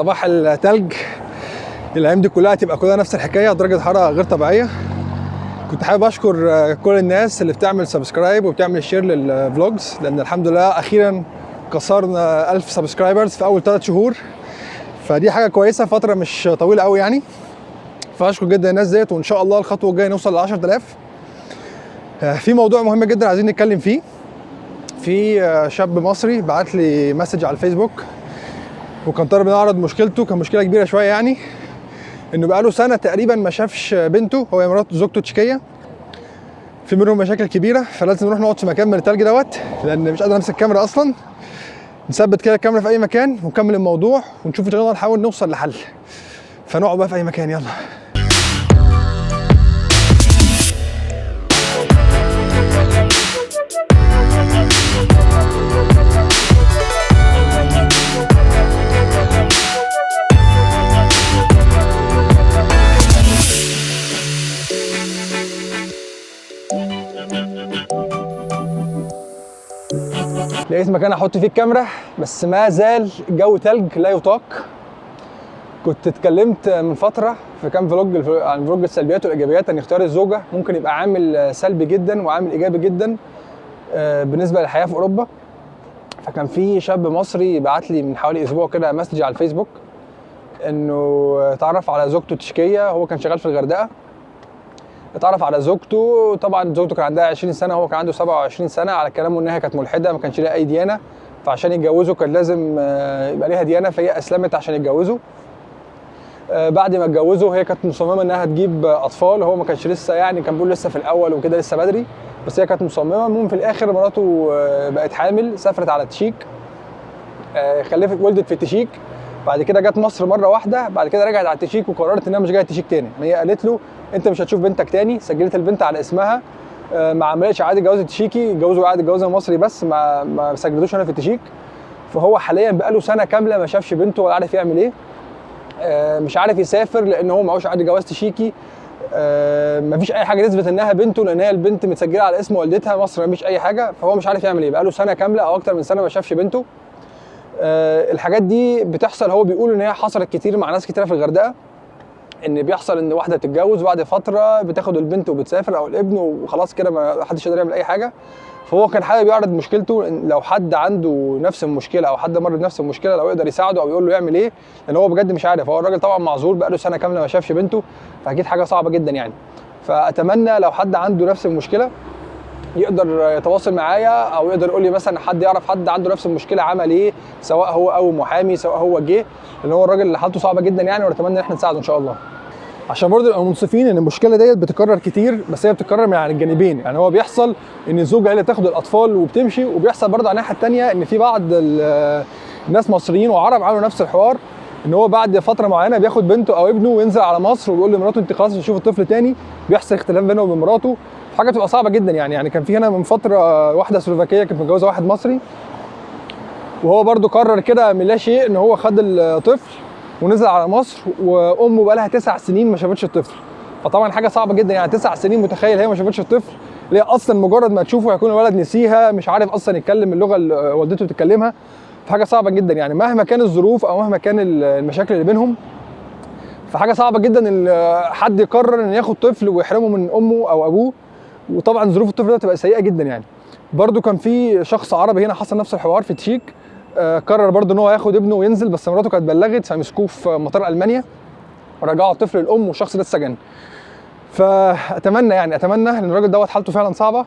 صباح التلج الايام دي كلها تبقى كلها نفس الحكايه، درجه حراره غير طبيعيه. كنت حابب اشكر كل الناس اللي بتعمل سبسكرايب وبتعمل شير للفلوجز، لان الحمد لله اخيرا كسرنا 1000 سبسكرايبرز في اول 3 شهور، فدي حاجه كويسه، فتره مش طويله قوي يعني. فاشكر جدا الناس ديت، وان شاء الله الخطوه الجايه نوصل ل 10000. في موضوع مهم جدا عايزين نتكلم فيه. في شاب مصري بعت لي مسج على الفيسبوك وكان طالب نعرض مشكلته. كان مشكله كبيره شويه يعني، انه بقاله سنه تقريبا ما شافش بنته، هو مراته زوجته تشيكيه، في منهم مشاكل كبيره، فلازم نروح نقعد في مكان من التلج دوت، لان مش قادر امسك الكاميرا اصلا. نثبت كده الكاميرا في اي مكان ونكمل الموضوع ونشوف ان شاء الله نحاول نوصل لحل. فنقعد بقى في اي مكان، يلا. لقيت مكان احط فيه الكاميرا، بس ما زال الجو تلج لا يطاق. كنت اتكلمت من فتره في كام فلوج عن فلوج السلبيات والايجابيات، ان اختيار الزوجه ممكن يبقى عامل سلبي جدا وعامل ايجابي جدا بالنسبه للحياه في اوروبا. فكان في شاب مصري بعت لي من حوالي اسبوع كده مسج على الفيسبوك انه اتعرف على زوجته تشيكيه. هو كان شغال في الغردقه، اتعرف على زوجته. طبعا زوجته كان عندها 20 سنه، هو كان عنده 27 سنه. على كلامه انها كانت ملحده، ما كانش ليها اي ديانه، فعشان يتجوزوا كان لازم يبقى ليها ديانه، فهي اسلمت عشان يتجوزوا. بعد ما اتجوزوا هي كانت مصممه انها تجيب اطفال، هو ما كانش لسه يعني، كان بيقول لسه في الاول وكده لسه بدري، بس هي كانت مصممه. المهم في الاخر مراته بقت حامل، سافرت على التشيك، خلفت، ولدت في التشيك. بعد كده جت مصر مره واحده، بعد كده رجعت على التشيك وقررت انها مش جايه التشيك تاني. هي قالت له انت مش هتشوف بنتك تاني. سجلت البنت على اسمها، ما عملتش عادي جواز تشيكي، اتجوزوا عادي جواز مصري، بس ما سجلتوش هنا في التشيك. فهو حاليا بقاله سنه كامله ما شافش بنته ولا عارف يعمل ايه. مش عارف يسافر لان هو معهوش عادي جواز تشيكي. مفيش اي حاجه تثبت انها بنته، لان هي البنت متسجله على اسم والدتها مصر، مفيش اي حاجه. فهو مش عارف يعمل ايه، بقاله سنه كامله او اكتر من سنه ما شافش بنته. الحاجات دي بتحصل، هو بيقول ان هي حصلت كتير مع ناس كتيره في الغردقه، ان بيحصل ان واحده تتجوز وبعد فتره بتاخد البنت وبتسافر او الابن وخلاص كده ما حدش يقدر يعمل اي حاجه. فهو كان حابب يعرض مشكلته، لو حد عنده نفس المشكله او حد مر بنفس المشكله لو يقدر يساعده او يقول له يعمل ايه، لان هو بجد مش عارف. هو الراجل طبعا معذور، بقاله سنه كامله ما شافش بنته، فاكيد حاجه صعبه جدا يعني. فاتمنى لو حد عنده نفس المشكله يقدر يتواصل معايا، او يقدر يقول لي مثلا حد يعرف حد عنده نفس المشكله عمل ايه، سواء هو او محامي، سواء هو جه، لان هو الراجل اللي حالته صعبه جدا يعني، ونتمنى ان احنا نساعده ان شاء الله. عشان برضه نبقى منصفين ان المشكله ديت بتتكرر كتير، بس هي بتتكرر من على الجانبين. يعني هو بيحصل ان الزوجه هي اللي تاخد الاطفال وبتمشي، وبيحصل برضه على الناحيه الثانيه ان في بعض الناس مصريين وعرب عملوا نفس الحوار، ان هو بعد فتره معينه بياخد بنته او ابنه وينزل على مصر ويقول لمراته انت خلاص مش هتشوف الطفل تاني. بيحصل اختلاف بينه وبين مراته، حاجه بتبقى صعبه جدا يعني كان في هنا من فتره واحده سلوفاكيه كانت متجوزه واحد مصري، وهو برضه قرر كده من لا شيء ان هو خد الطفل ونزل على مصر، وامه بقى لها 9 سنين ما شافتش الطفل. فطبعا حاجه صعبه جدا يعني، 9 سنين، متخيل هي ما شافتش الطفل، اللي هي اصلا مجرد ما تشوفه هيكون الولد نسيها، مش عارف اصلا يتكلم اللغه اللي والدته بتتكلمها. فحاجه صعبه جدا يعني، مهما كان الظروف او مهما كان المشاكل اللي بينهم. فحاجه صعبه جدا ان حد يقرر ان ياخد طفل ويحرمه من امه او ابوه، وطبعا ظروف الطفل ده بتبقى سيئه جدا يعني. برضو كان في شخص عربي هنا حصل نفس الحوار في تشيك، قرر برضو ان هو ياخد ابنه وينزل، بس مراته كانت بلغت فمسكوه في مطار المانيا ورجعوا الطفل للام، والشخص ده اتسجن. فاتمنى يعني اتمنى ان الراجل دوت حالته فعلا صعبه،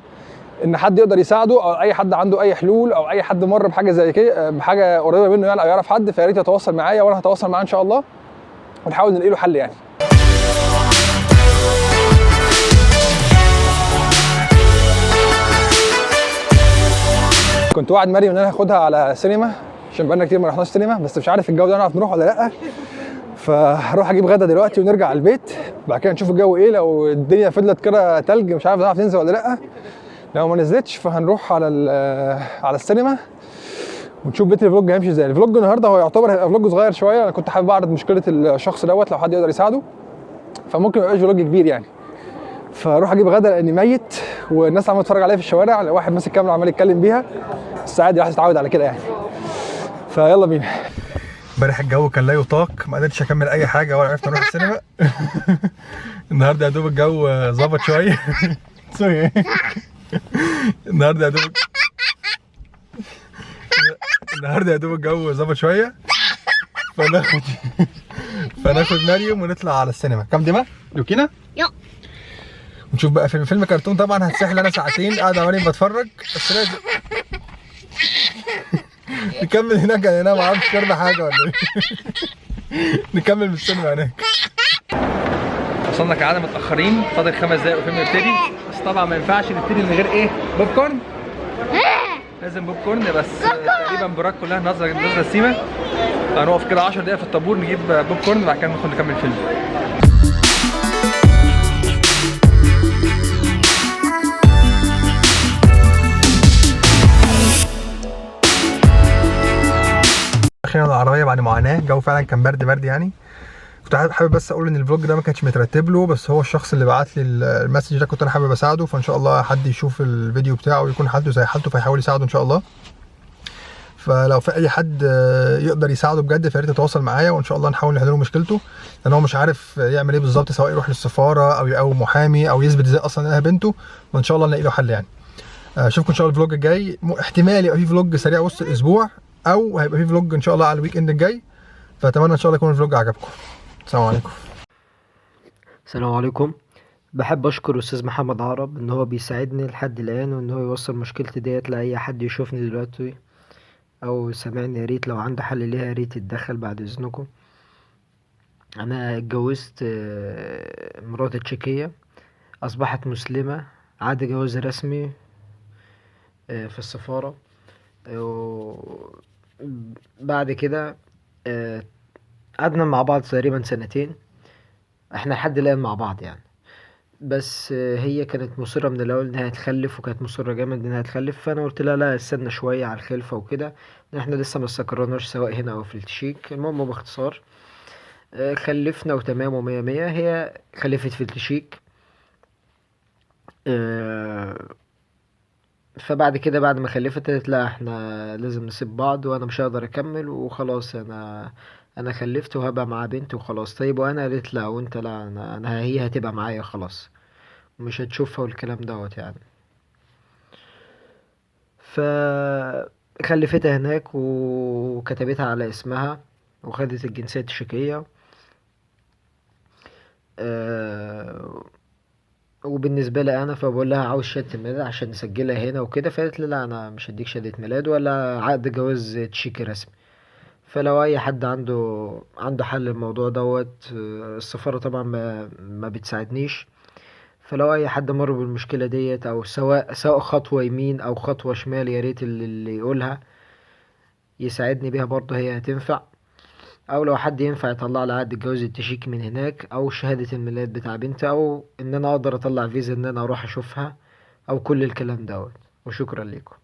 ان حد يقدر يساعده، او اي حد عنده اي حلول، او اي حد مر بحاجه زي كده، بحاجه قريبه منه يعني، او يعرف حد، فيا ريت يتواصل معايا وانا هتواصل معاه ان شاء الله، ونحاول نلاقي له حل يعني. كنت وعد مريم ان انا هاخدها على سينما، عشان بقالنا كتير ما رحناش سينما، بس مش عارف الجو ده نعرف نروح ولا لا. فهروح اجيب غدا دلوقتي ونرجع على البيت، بعد كده نشوف الجو ايه. لو الدنيا فضلت كده تلج مش عارف نعرف ننزل ولا لا، لو ما نزلتش فهنروح على السينما ونشوف بيت الفلوج هيمشي ازاي. الفلوج النهارده هو يعتبر هيبقى فلوج صغير شويه، انا كنت حابب اعرض مشكله الشخص دوت لو حد يقدر يساعده، فممكن ما يبقاش فلوج كبير يعني. فاروح اجيب غدا لاني ميت، والناس عماله تتفرج عليا في الشوارع، واحد ماسك كاميرا عمال يتكلم بيها، بس عادي الواحد اتعود على كده يعني. فيلا بينا. امبارح الجو كان لا يطاق، ما قدرتش اكمل اي حاجه ولا عرفت اروح السينما. النهارده يا دوب الجو ظبط شويه. سوري. النهارده يا دوب الجو ظبط شويه، فناخد مريم ونطلع على السينما. كام دي بقى؟ يوكينا؟ ونشوف بقى فيلم كرتون. طبعا هتسحل انا ساعتين قاعد عمالين بتفرج، بس لازم نكمل هناك. يعني انا ما اعرفش كارنا حاجه ولا ايه؟ نكمل من السينما هناك. وصلنا كعادة متأخرين، فاضل 5 دقايق والفيلم يبتدي، بس طبعا ما ينفعش نبتدي من غير ايه؟ بوب كورن؟ لازم بوب كورن. بس تقريبا براك كلها نظرة سيما، هنقف كده 10 دقايق في الطابور نجيب بوب كورن وبعد كده ندخل نكمل الفيلم. اخيرا العربيه بعد معاناه، الجو فعلا كان برد يعني. كنت حابب بس اقول ان الفلوج ده ما كانش مترتب له، بس هو الشخص اللي بعت لي المسج ده كنت انا حابب اساعده، فان شاء الله حد يشوف الفيديو بتاعه ويكون حد زي حالته فيحاول يساعده ان شاء الله. فلو في اي حد يقدر يساعده بجد فيا ريت يتواصل معايا، وان شاء الله نحاول نحل له مشكلته، لان هو مش عارف يعمل ايه بالظبط، سواء يروح للسفاره او محامي او يثبت ازاي اصلا انها بنته، وان شاء الله نلاقي له حل يعني. اشوفكم ان شاء الله الفلوج الجاي. احتمال يبقى في فلوج سريع وسط الاسبوع، او هيبقى في فلوج ان شاء الله على الويك اند الجاي. فاتمنى ان شاء الله يكون الفلوج عجبكم. السلام عليكم. السلام عليكم. بحب اشكر استاذ محمد عرب ان هو بيساعدني لحد الان، وان هو يوصل مشكلتي ديت لاي حد يشوفني دلوقتي او سامعني. يا ريت لو عنده حل ليها يا ريت يتدخل بعد اذنكم. انا اتجوزت مراتي تشيكية، اصبحت مسلمة، عاد جواز رسمي في السفارة. بعد كده قعدنا مع بعض تقريبا 2 سنين، احنا لحد الان مع بعض يعني. بس هي كانت مصرة من الأول إنها تخلف، وكانت مصرة جامد إنها تخلف، فأنا قلت لها لا استنى شوية على الخلفة وكده، إحنا لسه ما استقرناش سواء هنا أو في التشيك. المهم باختصار خلفنا وتمام ومية مية. هي خلفت في التشيك، فبعد كده بعد ما خلفت قالت لا احنا لازم نسيب بعض، وانا مش هقدر اكمل وخلاص، انا خلفت وهبقى مع بنتي وخلاص. طيب وانا قالت لا، وانت لا، انا هي هتبقى معايا خلاص، مش هتشوفها والكلام دوت يعني. فخلفتها هناك وكتبتها على اسمها وخدت الجنسية التشيكية. وبالنسبة لي أنا فبقول لها عاوز شهادة الميلاد عشان نسجلها هنا وكده، فقالت لي لا أنا مش هديك شهادة ميلاد ولا عقد جواز تشيكي رسمي. فلو أي حد عنده حل الموضوع دوت، السفارة طبعا ما بتساعدنيش. فلو اي حد مر بالمشكله ديت، او سواء خطوه يمين او خطوه شمال، يا ريت اللي يقولها يساعدني بيها برضه، هي هتنفع. او لو حد ينفع يطلع لي عقد الجواز التشيكي من هناك، او شهاده الميلاد بتاع بنتي، او ان انا اقدر اطلع فيزا ان انا اروح اشوفها، او كل الكلام دوت. وشكرا لكم.